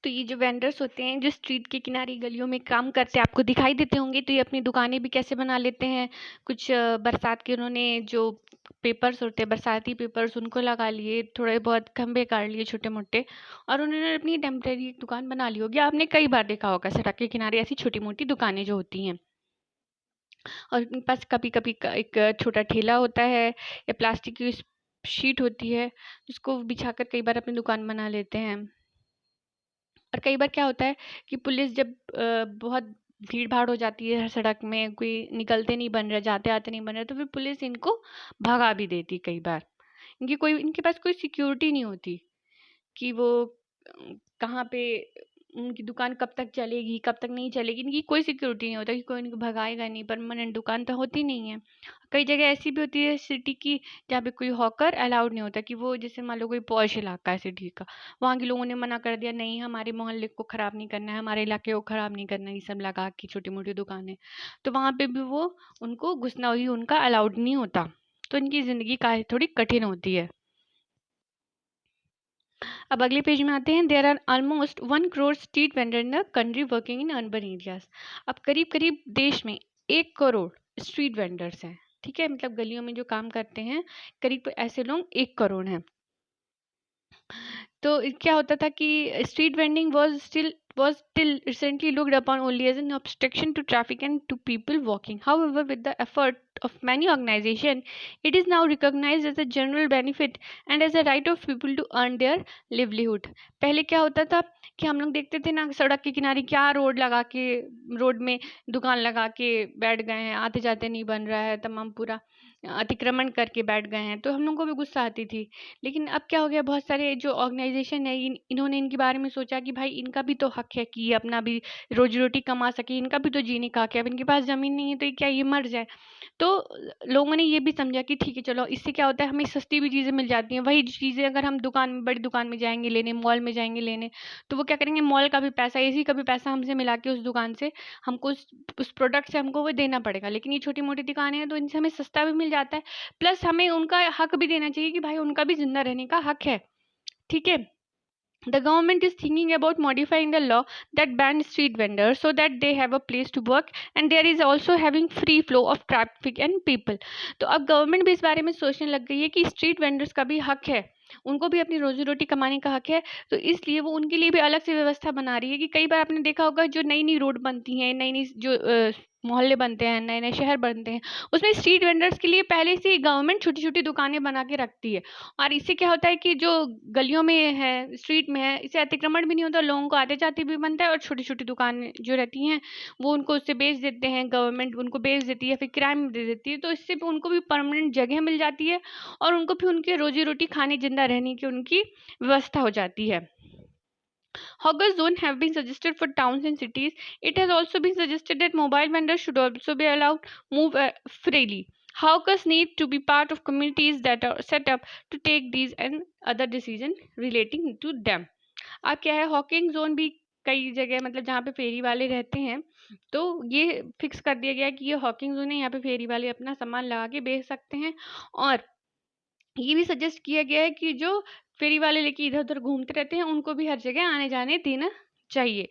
तो ये जो वेंडर्स होते हैं जो स्ट्रीट के किनारे गलियों में काम करते हैं आपको दिखाई देते होंगे। तो ये अपनी दुकानें भी कैसे बना लेते हैं। कुछ बरसात के उन्होंने जो पेपर्स होते हैं बरसाती पेपर्स उनको लगा लिए, थोड़े बहुत खंभे काट लिए छोटे मोटे, और उन्होंने अपनी टेम्परेरी एक दुकान बना ली होगी। आपने कई बार देखा होगा सड़क के किनारे ऐसी छोटी मोटी दुकानें जो होती हैं, और उनके पास कभी कभी एक छोटा ठेला होता है या प्लास्टिक की शीट होती है जिसको बिछाकर कई बार अपनी दुकान बना लेते हैं। और कई बार क्या होता है कि पुलिस जब बहुत भीड़ भाड़ हो जाती है हर सड़क में, कोई निकलते नहीं बन रहा, जाते आते नहीं बन रहा, तो फिर पुलिस इनको भगा भी देती कई बार। इनके पास कोई सिक्योरिटी नहीं होती कि वो कहाँ पे उनकी दुकान कब तक चलेगी कब तक नहीं चलेगी। इनकी कोई सिक्योरिटी नहीं होता कि कोई इनको भगाएगा नहीं, परमानेंट दुकान तो होती नहीं है। कई जगह ऐसी भी होती है सिटी की जहाँ पे कोई हॉकर अलाउड नहीं होता, कि वो जैसे मान लो कोई पॉश इलाका है सिटी का, वहाँ के लोगों ने मना कर दिया नहीं हमारे मोहल्ले को खराब नहीं करना है, हमारे इलाके को खराब नहीं करना है, ये सब लगा के छोटी मोटी दुकानें, तो वहाँ पे भी वो उनको घुसना ही उनका अलाउड नहीं होता। तो इनकी जिंदगी का थोड़ी कठिन होती है। अब अगले पेज में आते हैं। There are almost 1 crore street vendor in the country working in urban areas. अब करीब करीब देश में 1 करोड़ स्ट्रीट वेंडर्स हैं। ठीक है, मतलब गलियों में जो काम करते हैं करीब ऐसे लोग 1 करोड़ हैं। तो क्या होता था कि street vending was till recently looked upon only as an obstruction to traffic and to people walking. However, with the effort of many organizations, it is now recognized as a general benefit and as a right of people to earn their livelihood. पहले क्या होता था कि हम लोग देखते थे ना सड़क के किनारे क्या रोड लगा के, रोड में दुकान लगा के बैठ गए हैं, आते जाते नहीं बन रहा है, तमाम पूरा अतिक्रमण करके बैठ गए हैं, तो हम लोग को भी गुस्सा आती थी। लेकिन अब क्या हो गया, बहुत सारे जो ऑर्गेनाइजेशन है इन्होंने इनके बारे में सोचा कि भाई इनका भी तो हक है कि ये अपना भी रोजी रोटी कमा सके, इनका भी तो जीने का हक है। अब इनके पास जमीन नहीं है तो क्या ये मर जाए। तो लोगों ने ये भी समझा कि ठीक है चलो, इससे क्या होता है हमें सस्ती भी चीज़ें मिल जाती हैं। वही चीज़ें अगर हम दुकान में, बड़ी दुकान में जाएंगे लेने, मॉल में जाएंगे लेने, तो वो क्या करेंगे, मॉल का भी पैसा, एसी का भी पैसा हमसे मिला के उस दुकान से हमको उस प्रोडक्ट से हमको वो देना पड़ेगा। लेकिन ये छोटी मोटी दुकानें हैं तो इनसे हमें सस्ता भी मिल जाता है, प्लस हमें उनका हक भी देना चाहिए कि भाई उनका भी जिंदा रहने का हक है। ठीक है। The government is thinking about modifying the law that bans street vendors so that they have a place to work and there is also having free flow of traffic and people. तो अब government भी इस बारे में सोचने लग गई है कि स्ट्रीट वेंडर्स का भी हक है, उनको भी अपनी रोजी रोटी कमाने का हक है। तो इसलिए वो उनके लिए भी अलग से व्यवस्था बना रही है कि कई बार आपने देखा होगा जो नई नई रोड बनती हैं, नई नई जो मोहल्ले बनते हैं, नए नए शहर बनते हैं, उसमें स्ट्रीट वेंडर्स के लिए पहले से ही गवर्नमेंट छोटी छोटी दुकानें बना के रखती है। और इससे क्या होता है कि जो गलियों में है, स्ट्रीट में है, इससे अतिक्रमण भी नहीं होता, लोगों को आते जाते भी बनता है, और छोटी छोटी दुकानें जो रहती हैं वो उनको उससे बेच देते हैं, गवर्नमेंट उनको बेच देती है, फिर किराए में दे देती है। तो इससे भी उनको भी परमानेंट जगह मिल जाती है और उनको भी उनके रोजी रोटी खाने जिंदा रहने की उनकी व्यवस्था हो जाती है। Hawker zone have been suggested for towns and cities. It has also been suggested that mobile vendors should also be allowed move freely. Hawkers need to be part of communities that are set up to take these and other decisions relating to them. अब क्या है, Hawking zone भी कई जगह, मतलब जहाँ पे फेरी वाले रहते हैं, तो ये फिक्स कर दिया गया है कि ये हॉकिंग जोन है, यहाँ पे फेरी वाले अपना सामान लगा के बेच सकते हैं। और ये भी सजेस्ट किया गया है कि जो फेरी वाले लेके इधर उधर घूमते रहते हैं उनको भी हर जगह आने जाने देना चाहिए,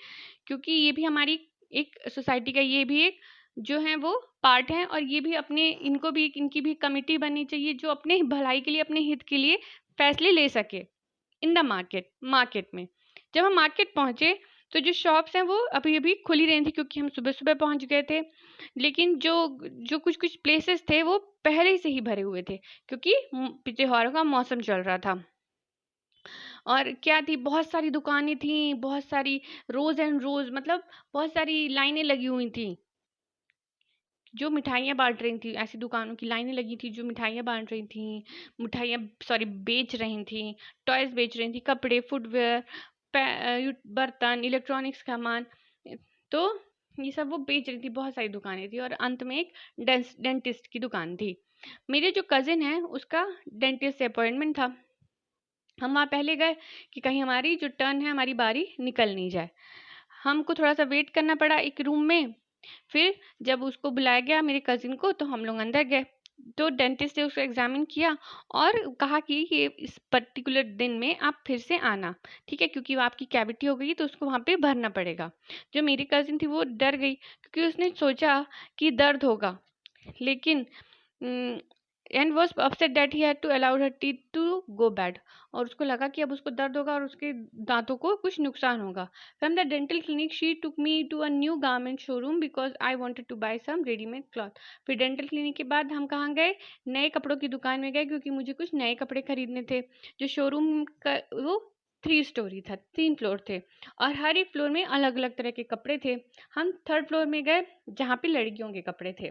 क्योंकि ये भी हमारी एक सोसाइटी का ये भी एक जो है वो पार्ट है। और ये भी अपने, इनको भी इनकी भी कमेटी बननी चाहिए जो अपने भलाई के लिए, अपने हित के लिए फैसले ले सके इन द मार्केट में। जब हम मार्केट पहुंचे तो जो शॉप्स हैं वो अभी अभी खुली रही थी, क्योंकि हम सुबह सुबह पहुंच गए थे। लेकिन जो जो कुछ कुछ प्लेसेस थे वो पहले से ही भरे हुए थे, क्योंकि त्योहारों का मौसम चल रहा था। और क्या थी, बहुत सारी दुकानें थी, बहुत सारी रोज एंड रोज, मतलब बहुत सारी लाइनें लगी हुई थी जो मिठाइयाँ बांट रही थी। ऐसी दुकानों की लाइनें लगी थी जो मिठाइयाँ बांट रही थी, मिठाइयाँ सॉरी बेच रही थी, टॉयज बेच रही थी, कपड़े, फुटवेयर, बर्तन, इलेक्ट्रॉनिक्स सामान, तो ये सब वो बेच रही थी। बहुत सारी दुकानें थी और अंत में एक डेंटिस्ट की दुकान थी। मेरे जो कजिन है उसका डेंटिस्ट से अपॉइंटमेंट था। हम वहाँ पहले गए कि कहीं हमारी जो टर्न है, हमारी बारी निकल नहीं जाए। हमको थोड़ा सा वेट करना पड़ा एक रूम में। फिर जब उसको बुलाया गया मेरे कजिन को, तो हम लोग अंदर गए। तो डेंटिस्ट ने उसको एग्जामिन किया और कहा कि ये इस पर्टिकुलर दिन में आप फिर से आना, ठीक है, क्योंकि वो आपकी कैविटी हो गई तो उसको वहाँ पे भरना पड़ेगा। जो मेरी कजिन थी वो डर गई क्योंकि उसने सोचा कि दर्द होगा, लेकिन and was upset that he had to allow her teeth to go bad, और उसको लगा कि अब उसको दर्द होगा और उसके दांतों को कुछ नुकसान होगा। From the dental clinic she took me to a new garment showroom because I wanted to buy some readymade cloth. फिर डेंटल क्लिनिक के बाद हम कहाँ गए, नए कपड़ों की दुकान में गए क्योंकि मुझे कुछ नए कपड़े खरीदने थे। जो शोरूम का वो 3 स्टोरी था, 3 फ्लोर थे और हर एक फ्लोर में अलग अलग तरह के कपड़े थे। हम थर्ड फ्लोर में गए जहाँ पे लड़कियों के कपड़े थे।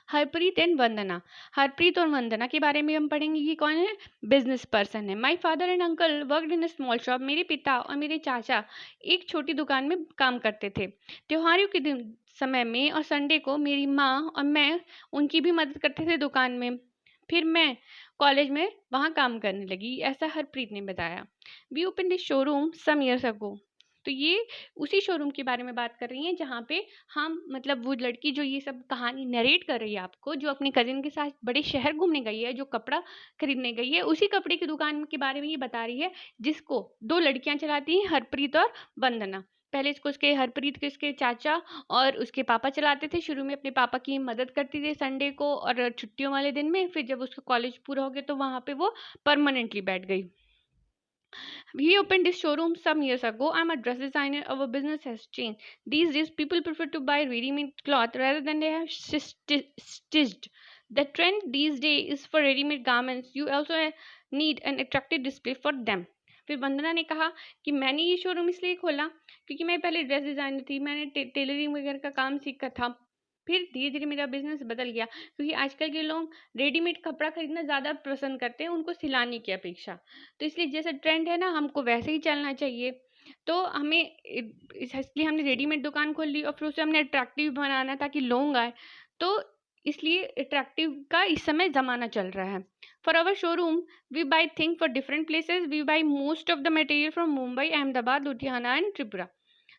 हरप्रीत एंड वंदना। हरप्रीत और वंदना के बारे में हम पढ़ेंगे। ये कौन है, बिजनेस पर्सन है। My father and uncle worked in a small shop. मेरे पिता और मेरे चाचा एक छोटी दुकान में काम करते थे। त्योहारों के दिन समय में और संडे को मेरी माँ और मैं उनकी भी मदद करते थे दुकान में। फिर मैं कॉलेज में वहाँ काम करने लगी, ऐसा हरप्रीत ने बताया। We open this showroom some years ago. तो ये उसी शोरूम के बारे में बात कर रही हैं जहाँ पे हम, मतलब वो लड़की जो ये सब कहानी नरेट कर रही है आपको, जो अपनी कजिन के साथ बड़े शहर घूमने गई है, जो कपड़ा खरीदने गई है, उसी कपड़े की दुकान के बारे में ये बता रही है, जिसको 2 लड़कियां चलाती हैं, हरप्रीत और वंदना। पहले इसको उसके हरप्रीत के उसके चाचा और उसके पापा चलाते थे। शुरू में अपने पापा की मदद करती थी संडे को और छुट्टियों वाले दिन में। फिर जब उसका कॉलेज पूरा हो गया तो वहां पे वो परमानेंटली बैठ गई। We opened this showroom some years ago. I'm a dress designer. Our business has changed. These days, people prefer to buy ready-made cloth rather than they have stitched. The trend these days is for ready-made garments. You also need an attractive display for them. फिर वंदना ने कहा कि मैंने ये showroom इसलिए खोला क्योंकि मैं पहले ड्रेस डिजाइनर थी, मैंने टेलरिंग वगैरह का काम सीखा था। फिर धीरे धीरे मेरा बिजनेस बदल गया क्योंकि आजकल के लोग रेडीमेड कपड़ा खरीदना ज़्यादा पसंद करते हैं उनको सिलाने की अपेक्षा। तो इसलिए जैसा ट्रेंड है ना, हमको वैसे ही चलना चाहिए। तो हमें इसलिए हमने रेडीमेड दुकान खोल ली और फिर उसे हमने अट्रैक्टिव बनाना ताकि लोग आए। तो इसलिए अट्रैक्टिव का इस समय ज़माना चल रहा है। For our showroom we buy thing for different places. We buy most of the material from Mumbai, Ahmedabad, Ludhiana and Tripura.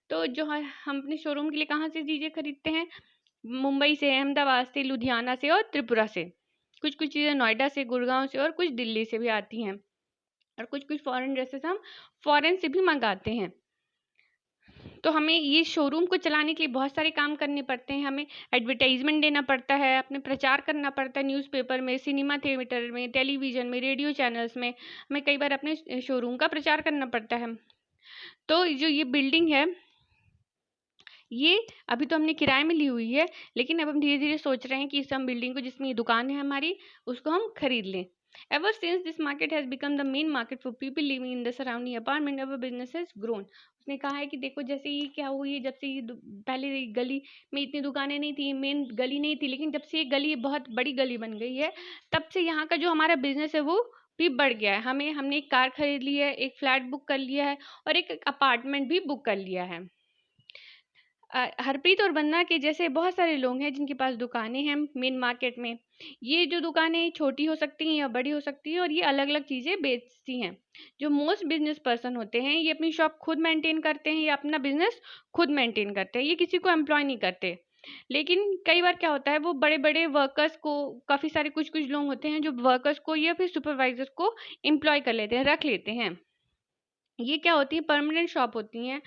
तो जो है हम अपने शोरूम के लिए कहाँ से चीज़ें खरीदते हैं, मुंबई से, अहमदाबाद से, लुधियाना से और त्रिपुरा से। कुछ कुछ चीज़ें नोएडा से, गुड़गांव से और कुछ दिल्ली से भी आती हैं। और कुछ कुछ फॉरेन ड्रेसेस हम फॉरेन से भी मंगाते हैं। तो हमें ये शोरूम को चलाने के लिए बहुत सारे काम करने पड़ते हैं। हमें एडवर्टाइजमेंट देना पड़ता है, अपने प्रचार करना पड़ता है न्यूज़पेपर में, सिनेमा थिएटर में, टेलीविज़न में, रेडियो चैनल्स में। हमें कई बार अपने शोरूम का प्रचार करना पड़ता है। तो जो ये बिल्डिंग है, ये अभी तो हमने किराए में ली हुई है, लेकिन अब हम धीरे धीरे सोच रहे हैं कि इस हम बिल्डिंग को, जिसमें ये दुकान है हमारी, उसको हम खरीद लें। Ever since this market has become the main market for people living in the surrounding apartment, our business has grown. उसने कहा है कि देखो जैसे ये क्या हुई है, जब से ये पहले गली में इतनी दुकानें नहीं थी, मेन गली नहीं थी, लेकिन जब से ये गली बहुत बड़ी गली बन गई है, तब से यहाँ का जो हमारा बिजनेस है वो भी बढ़ गया है। हमने एक कार खरीद ली है, एक फ्लैट बुक कर लिया है और एक अपार्टमेंट भी बुक कर लिया है। हरप्रीत और वंदना के जैसे बहुत सारे लोग हैं जिनके पास दुकानें हैं मेन मार्केट में। ये जो दुकानें छोटी हो सकती हैं या बड़ी हो सकती हैं और ये अलग अलग चीज़ें बेचती हैं। जो मोस्ट बिजनेस पर्सन होते हैं ये अपनी शॉप खुद मेंटेन करते हैं या अपना बिजनेस खुद मेंटेन करते हैं, ये किसी को एम्प्लॉय नहीं करते। लेकिन कई बार क्या होता है, वो बड़े बड़े वर्कर्स को, काफ़ी सारे कुछ कुछ लोग होते हैं जो वर्कर्स को या फिर सुपरवाइजर को एम्प्लॉय कर लेते हैं, रख लेते हैं। ये क्या होती है, परमानेंट शॉप होती हैं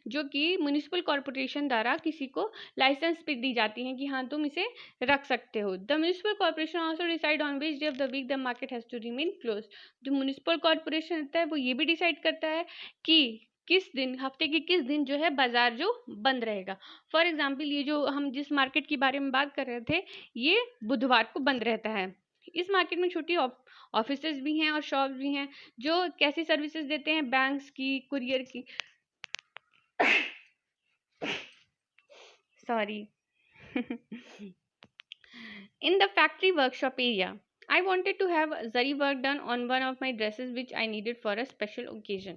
जो कि म्युनिसिपल कॉर्पोरेशन द्वारा किसी को लाइसेंस पे दी जाती हैं कि हाँ तुम इसे रख सकते हो। The municipal corporation also decide on which day of the week the market has to remain close. जो म्युनिसिपल कॉर्पोरेशन होता है वो ये भी डिसाइड करता है कि किस दिन, हफ्ते के किस दिन जो है बाजार जो बंद रहेगा। फॉर एग्जाम्पल ये जो हम जिस मार्केट के बारे में बात कर रहे थे, ये बुधवार को बंद रहता है। इस मार्केट में छोटी ऑफिसेज भी हैं और शॉप भी हैं जो कैसी सर्विसेज देते हैं, बैंक्स की, कुरियर की, sorry in the factory workshop area. I wanted to have zari work done on one of my dresses which I needed for a special occasion.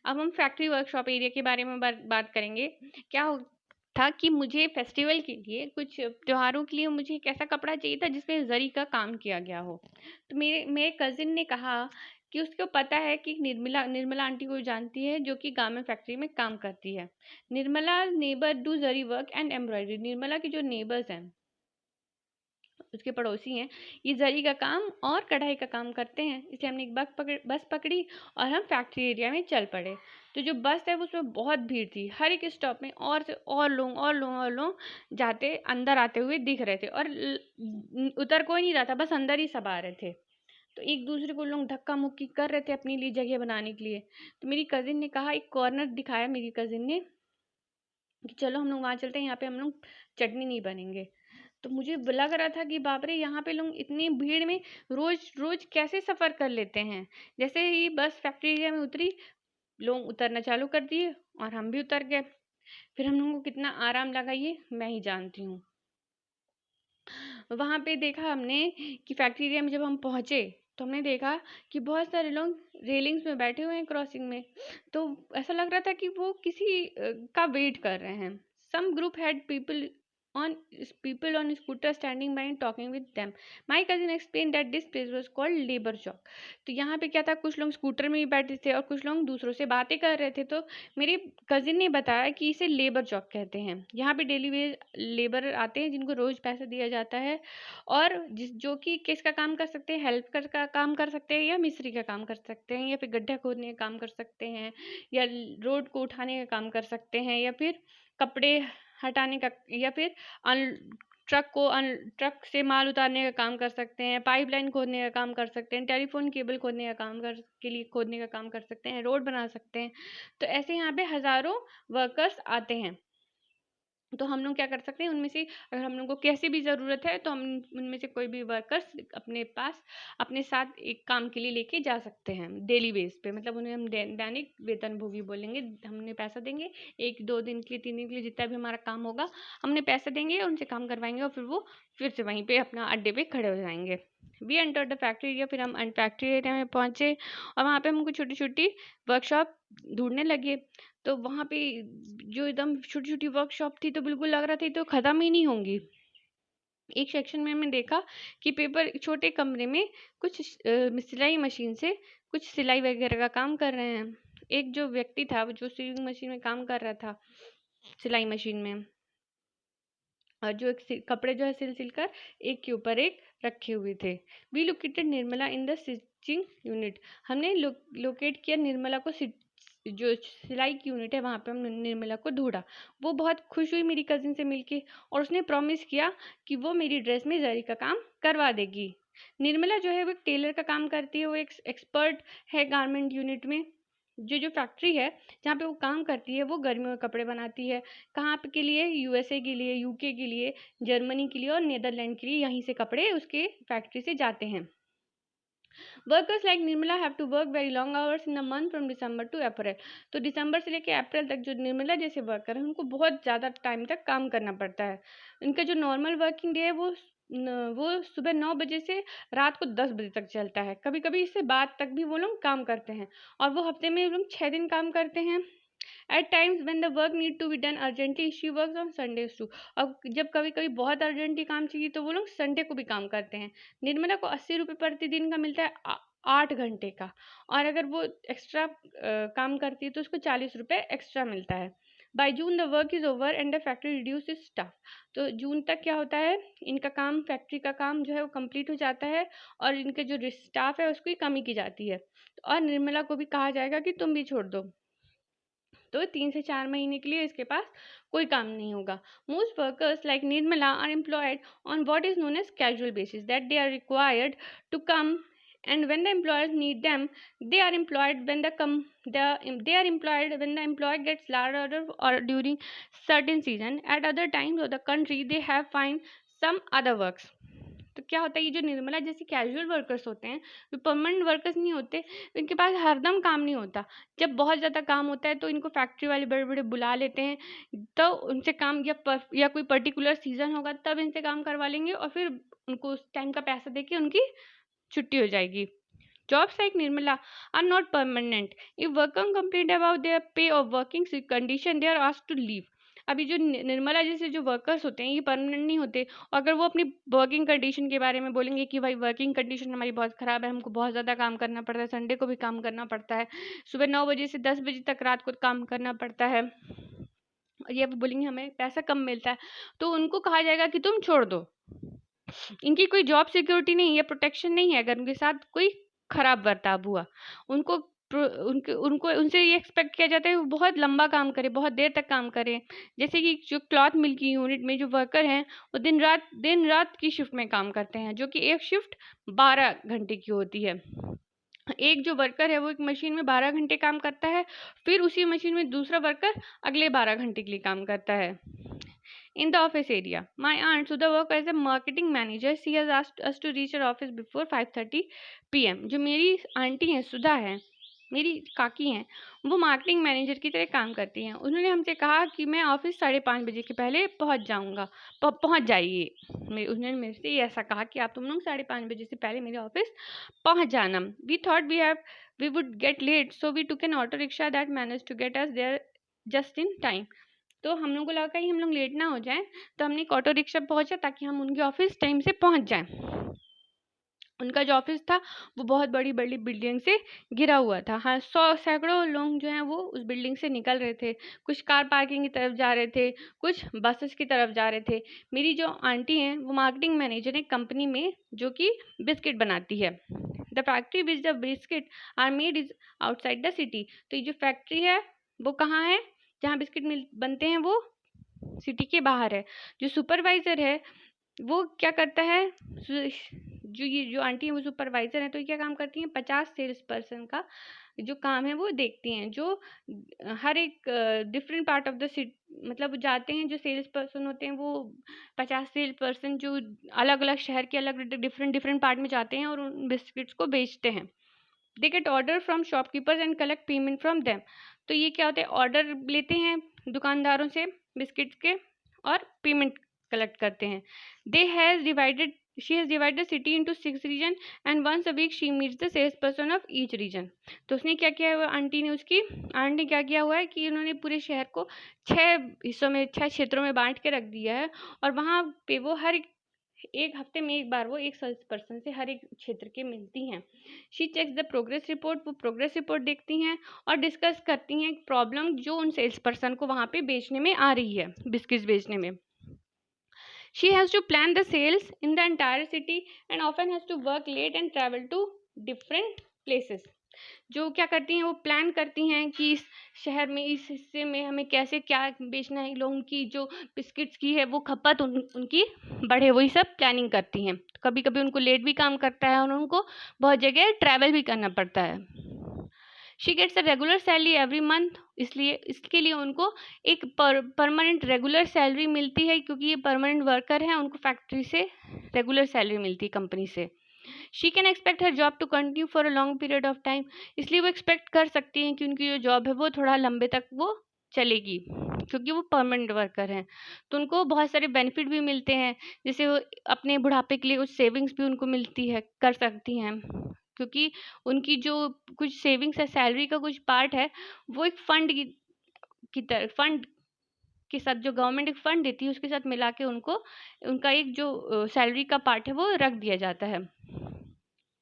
अब हम फैक्ट्री वर्कशॉप एरिया के बारे में बात करेंगे। क्या था कि मुझे फेस्टिवल के लिए, कुछ त्योहारों के लिए मुझे एक ऐसा कपड़ा चाहिए था जिसमें जरी का काम किया गया हो। तो मेरे कजिन ने कहा कि उसको पता है कि निर्मला आंटी को जानती है जो कि गारमेंट फैक्ट्री में काम करती है। Nirmala neighbour do zari work and embroidery. Nirmala की जो नेबर्स हैं उसके पड़ोसी हैं, ये जरी का काम और कढ़ाई का काम करते हैं, इसलिए हमने एक बस पकड़ी और हम फैक्ट्री एरिया में चल पड़े। तो जो बस है उसमें बहुत भीड़ थी, हर एक स्टॉप में और से और लोग जाते अंदर आते हुए दिख रहे थे, और उतर कोई नहीं रहा था, बस अंदर ही सब आ रहे थे। तो एक दूसरे को लोग धक्का मुक्की कर रहे थे अपने लिए जगह बनाने के लिए। तो मेरी कजिन ने कहा, एक कॉर्नर दिखाया मेरी कजिन ने कि चलो हम लोग वहाँ चलते हैं, यहाँ पे हम लोग चटनी नहीं बनेंगे। तो मुझे लग रहा था कि बाप रे, यहाँ पे लोग इतनी भीड़ में रोज रोज कैसे सफर कर लेते हैं। जैसे ही बस फैक्ट्री एरिया में उतरी, लोग उतरना चालू कर दिए और हम भी उतर गए। फिर हम लोगों को कितना आराम लगा ये मैं ही जानती हूँ। वहाँ पे देखा हमने कि फैक्ट्री एरिया में जब हम पहुँचे तो हमने देखा कि बहुत सारे लोग रेलिंग्स में बैठे हुए हैं क्रॉसिंग में। तो ऐसा लग रहा था कि वो किसी का वेट कर रहे हैं। Some group had on people on scooter standing by and talking with them. My cousin explained that this place was called labor chowk. तो यहाँ पे क्या था, कुछ लोग स्कूटर में भी बैठे थे और कुछ लोग दूसरों से बातें कर रहे थे। तो मेरे कजिन ने बताया कि इसे लेबर चौक कहते हैं। यहाँ पे डेली वेज लेबर आते हैं जिनको रोज पैसा दिया जाता है, और जो कि किसका काम कर सकते हैं, हेल्प कर का काम कर सकते हैं, या मिस्त्री का काम कर सकते हैं, या फिर गड्ढा खोदने का काम कर सकते हैं, या रोड को उठाने का काम कर सकते हैं, या फिर कपड़े हटाने का, या फिर ट्रक से माल उतारने का काम कर सकते हैं, पाइपलाइन खोदने का काम कर सकते हैं, टेलीफोन केबल खोदने का काम खोदने का काम कर सकते हैं, रोड बना सकते हैं। तो ऐसे यहाँ पे हजारों वर्कर्स आते हैं। तो हम लोग क्या कर सकते हैं, उनमें से अगर हम लोग को कैसी भी ज़रूरत है तो हम उनमें से कोई भी वर्कर्स अपने पास अपने साथ एक काम के लिए लेके जा सकते हैं डेली बेस पे। मतलब उन्हें हम दैनिक वेतनभोगी बोलेंगे। हमने पैसा देंगे, 1-2 दिन के लिए, 3 दिन के लिए, जितना भी हमारा काम होगा हमने पैसे देंगे, उनसे काम करवाएंगे और फिर वो फिर से वहीं पे अपना अड्डे पे खड़े हो जाएंगे। We enter the factory area. फिर हम फैक्ट्री एरिया में पहुंचे और वहाँ पे हमको छोटी छोटी वर्कशॉप ढूंढने लगे। तो वहाँ पे जो एकदम छोटी छोटी वर्कशॉप थी, तो बिल्कुल लग रहा था तो ख़त्म ही नहीं होंगी। एक सेक्शन में मैंने देखा कि पेपर छोटे कमरे में कुछ सिलाई मशीन से कुछ सिलाई वगैरह का काम कर रहे हैं। एक जो व्यक्ति था जो सिलाई मशीन में काम कर रहा था, सिलाई मशीन में, और जो कपड़े जो है सिल कर एक के ऊपर एक रखे हुए थे। We located Nirmala in the stitching unit. हमने लोकेट किया निर्मला को, जो सिलाई की यूनिट है वहाँ पे हम निर्मला को ढूंढा। वो बहुत खुश हुई मेरी कजिन से मिलके, और उसने प्रॉमिस किया कि वो मेरी ड्रेस में जरी का काम करवा देगी। निर्मला जो है वो एक टेलर का काम करती है, वो एक एक्सपर्ट है गारमेंट यूनिट में। जो फैक्ट्री है जहाँ पे वो काम करती है वो गर्मियों में कपड़े बनाती है। कहाँ पे के लिए, यूएसए के लिए, यूके के लिए, जर्मनी के लिए और नीदरलैंड के लिए, यहीं से कपड़े उसके फैक्ट्री से जाते हैं। Workers like Nirmala have to work very long hours in the month from December to April. तो दिसंबर से लेकर अप्रैल तक जो निर्मला जैसे वर्कर हैं उनको बहुत ज़्यादा टाइम तक काम करना पड़ता है। इनका जो नॉर्मल वर्किंग डे है वो सुबह 9 बजे से रात को 10 बजे तक चलता है। कभी कभी इससे बाद तक भी वो लोग काम करते हैं, और वो हफ्ते में वो लोग 6 दिन काम करते हैं। At times when the work need to be done urgently, she works on Sundays too. अब जब कभी कभी बहुत अर्जेंटली काम चाहिए तो वो लोग संडे को भी काम करते हैं। निर्मला को 80 रुपये प्रतिदिन का मिलता है 8 घंटे का, और अगर वो एक्स्ट्रा काम करती है तो उसको 40 रुपये एक्स्ट्रा मिलता है। By June the work is over and the factory reduce is staff. तो जून तक क्या होता है, इनका काम, फैक्ट्री का काम जो है वो कंप्लीट हो जाता है, और इनके जो स्टाफ है उसकी कमी की जाती है, और निर्मला को भी कहा जाएगा कि तुम भी छोड़ दो। तो 3 से 4 महीने के लिए इसके पास कोई काम नहीं होगा। Most workers like Nirmala are employed on what is known as casual basis, that they are required to come, and when the employers need them, they are employed when they are employed when the employee gets large order or during certain season. At other times of the country they have find some other works. तो क्या होता है, ये जो निर्मला जैसे casual workers होते हैं, वो परमानेंट वर्कर्स नहीं होते, इनके पास हरदम काम नहीं होता। जब बहुत ज़्यादा काम होता है तो इनको फैक्ट्री वाले बड़े बड़े बुला लेते हैं, तो उनसे काम, या कोई पर्टिकुलर सीजन होगा तब इनसे काम करवा लेंगे, और फिर उनको उस टाइम का पैसा देके उनकी छुट्टी हो जाएगी। Jobs like Nirmala are not permanent. If workers complain about their pay or working condition, they are asked to leave. अभी जो निर्मला जैसे जो वर्कर्स होते हैं ये परमानेंट नहीं होते, और अगर वो अपनी वर्किंग कंडीशन के बारे में बोलेंगे कि भाई वर्किंग कंडीशन हमारी बहुत ख़राब है, हमको बहुत ज़्यादा काम करना पड़ता है, संडे को भी काम करना पड़ता है, सुबह 9 बजे से 10 बजे तक रात को काम करना पड़ता है, ये बोलेंगे हमें पैसा कम मिलता है, तो उनको कहा जाएगा कि तुम छोड़ दो। इनकी कोई जॉब सिक्योरिटी नहीं है, प्रोटेक्शन नहीं है अगर उनके साथ कोई खराब बर्ताव हुआ। उनको उनके उनको उनसे ये एक्सपेक्ट किया जाता है वो बहुत लंबा काम करे, बहुत देर तक काम करें। जैसे कि जो क्लॉथ मिल की यूनिट में जो वर्कर हैं वो दिन रात की शिफ्ट में काम करते हैं, जो कि एक शिफ्ट 12 घंटे की होती है। एक जो वर्कर है वो एक मशीन में 12 घंटे काम करता है, फिर उसी मशीन में दूसरा वर्कर अगले 12 घंटे के लिए काम करता है। In the office area, my aunt Sudha work as a marketing manager. She has asked us to reach her office before 5:30 p.m. जो मेरी आंटी हैं सुधा है, मेरी काकी हैं, वो मार्केटिंग मैनेजर की तरह काम करती हैं। उन्होंने हमसे कहा कि मैं ऑफिस 5:30 बजे के पहले पहुंच जाऊंगा, पहुंच जाइए। उन्होंने मेरे से ये ऐसा कहा कि आप तुम लोग 5:30 बजे से पहले मेरे ऑफिस पहुंच जाना। We thought we would get late, so we took an auto rickshaw that manage to get us there just in time. तो हम लोग को लगा कहीं हम लोग लेट ना हो जाएं, तो हमने एक ऑटो रिक्शा पहुंचा ताकि हम उनके ऑफिस टाइम से पहुंच जाएं। उनका जो ऑफिस था वो बहुत बड़ी बड़ी बिल्डिंग से घिरा हुआ था। हाँ, सैकड़ों लोग जो हैं वो उस बिल्डिंग से निकल रहे थे। कुछ कार पार्किंग की तरफ जा रहे थे, कुछ बसेस की तरफ जा रहे थे। मेरी जो आंटी हैं वो मार्केटिंग मैनेजर है कंपनी में जो कि बिस्किट बनाती है। The factory which the biscuit are made is outside the city. तो ये जो फैक्ट्री है वो कहाँ है, जहाँ बिस्किट बनते हैं वो सिटी के बाहर है। जो सुपरवाइजर है वो क्या करता है, जो आंटी है वो सुपरवाइजर है, तो ये क्या काम करती हैं, 50 सेल्स पर्सन का जो काम है वो देखती हैं। जो हर एक different part of the city, मतलब जाते हैं जो सेल्स पर्सन होते हैं वो 50 सेल्स पर्सन जो अलग अलग शहर के अलग डिफरेंट पार्ट में जाते हैं और उन बिस्किट्स को बेचते हैं। They get order from shopkeepers and collect payment from them. तो ये क्या होता है, ऑर्डर लेते हैं दुकानदारों से बिस्किट्स के और पेमेंट कलेक्ट करते हैं। They has divided she has divided city into 6 region and once a week she meets the sales person of each region. तो उसने क्या किया है, आंटी ने क्या किया हुआ है कि उन्होंने पूरे शहर को 6 हिस्सों में 6 क्षेत्रों में बांट के रख दिया है और वहाँ पे वो हर एक हफ्ते में एक बार वो एक सेल्स पर्सन से हर एक क्षेत्र के मिलती हैं। She checks the progress report, वो प्रोग्रेस रिपोर्ट देखती हैं और डिस्कस करती हैं प्रॉब्लम जो उन सेल्स पर्सन को वहाँ पे बेचने में आ रही है, बिस्किट्स बेचने में। She has to plan the sales in the entire city and often has to work late and travel to different places. जो क्या करती हैं वो प्लान करती हैं कि इस शहर में इस हिस्से में हमें कैसे क्या बेचना है, लोगों की जो बिस्किट्स की है वो खपत उनकी बढ़े, वही सब प्लानिंग करती हैं। कभी कभी उनको लेट भी काम करता है और उनको बहुत जगह ट्रैवल भी करना पड़ता है। She gets a regular salary every month, इसलिए इसके लिए उनको एक परमानेंट रेगुलर सैलरी मिलती है, क्योंकि ये परमानेंट वर्कर हैं, उनको फैक्ट्री से रेगुलर सैलरी मिलती है कंपनी से। She can expect her job to continue for a long period of time, इसलिए वो एक्सपेक्ट कर सकती हैं कि उनकी जो जॉब है वो थोड़ा लंबे तक वो चलेगी, क्योंकि वो परमानेंट वर्कर हैं। तो उनको बहुत सारे बेनिफिट भी मिलते हैं, जैसे वो अपने बुढ़ापे के लिए कुछ सेविंग्स भी उनको मिलती है, कर सकती हैं, क्योंकि उनकी जो कुछ सेविंग्स है, सैलरी का कुछ पार्ट है, वो एक फंड की तरह फंड के साथ जो गवर्नमेंट एक फंड देती है उसके साथ मिला के उनको उनका एक जो सैलरी का पार्ट है वो रख दिया जाता है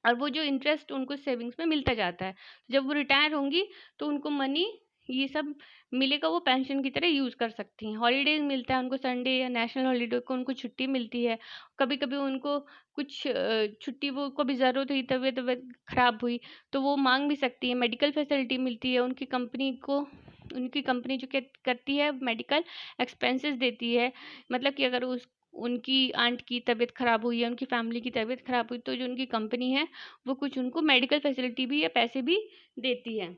और वो जो इंटरेस्ट उनको सेविंग्स में मिलता जाता है। जब वो रिटायर होंगी तो उनको मनी ये सब मिलेगा, वो पेंशन की तरह यूज़ कर सकती हैं। हॉलीडेज मिलता है उनको, संडे या नेशनल हॉलीडे को उनको छुट्टी मिलती है। कभी कभी उनको कुछ छुट्टी वो कभी ज़रूरत हुई, तबीयत ख़राब हुई तो वो मांग भी सकती है। मेडिकल फैसिलिटी मिलती है उनकी कंपनी को, उनकी कंपनी जो करती है मेडिकल एक्सपेंसेस देती है। मतलब कि अगर उनकी आंट की तबीयत ख़राब हुई है, उनकी फैमिली की तबीयत ख़राब हुई, तो जो उनकी कंपनी है वो कुछ उनको मेडिकल फैसिलिटी भी या पैसे भी देती है।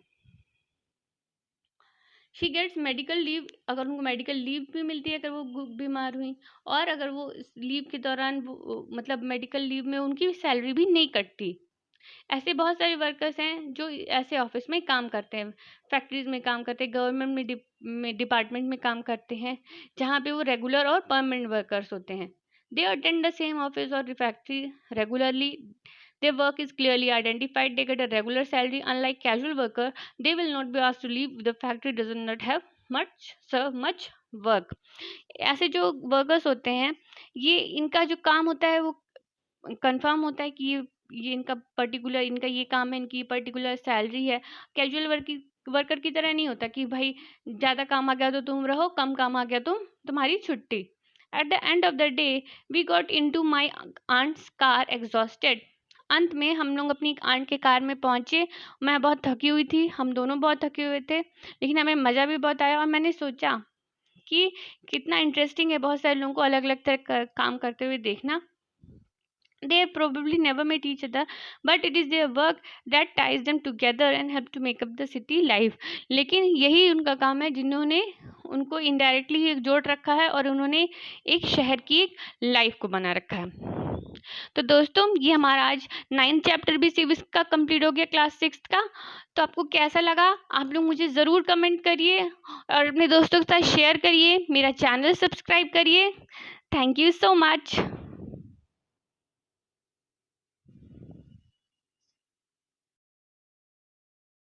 शी गेट्स मेडिकल लीव, अगर उनको मेडिकल लीव भी मिलती है अगर वो बीमार हुई, और अगर वो इस लीव के दौरान मतलब मेडिकल लीव में उनकी सैलरी भी नहीं कटती। ऐसे बहुत सारे वर्कर्स हैं जो ऐसे ऑफिस में काम करते हैं, फैक्ट्रीज में काम करते हैं, गवर्नमेंट में डिपार्टमेंट में काम करते हैं, जहाँ पे वो रेगुलर और परमानेंट वर्कर्स होते हैं। They attend the same office और factory regularly, their work is clearly identified, they get a regular salary. Unlike casual worker, they will not be asked to leave, the factory does not have much work. ऐसे जो workers होते हैं ये इनका जो काम होता है वो कंफर्म होता है कि ये इनका पर्टिकुलर इनका ये काम है, इनकी पर्टिकुलर सैलरी है। कैजुअल वर्कर की तरह नहीं होता कि भाई ज़्यादा काम आ गया तो तुम रहो, कम काम आ गया तो तुम्हारी छुट्टी। At the end of the day, we got into my aunt's car exhausted. अंत में हम लोग अपनी आंट के कार में पहुंचे। मैं बहुत थकी हुई थी, हम दोनों बहुत थके हुए थे, लेकिन हमें मज़ा भी बहुत आया। और मैंने सोचा कि कितना इंटरेस्टिंग है बहुत सारे लोगों को अलग अलग तरह का काम करते हुए देखना। They have probably never met each other, but it is their work that ties them together and help to make up the city life. लेकिन यही उनका काम है जिन्होंने उनको इनडायरेक्टली एक जोड़ रखा है और उन्होंने एक शहर की एक लाइफ को बना रखा है। तो दोस्तों, ये हमारा आज 9th चैप्टर भी सिविक्स का कंप्लीट हो गया, क्लास 6 का। तो आपको कैसा लगा आप लोग मुझे ज़रूर कमेंट करिए और अपने दोस्तों के साथ शेयर करिए, मेरा चैनल सब्सक्राइब करिए। Thank you so much.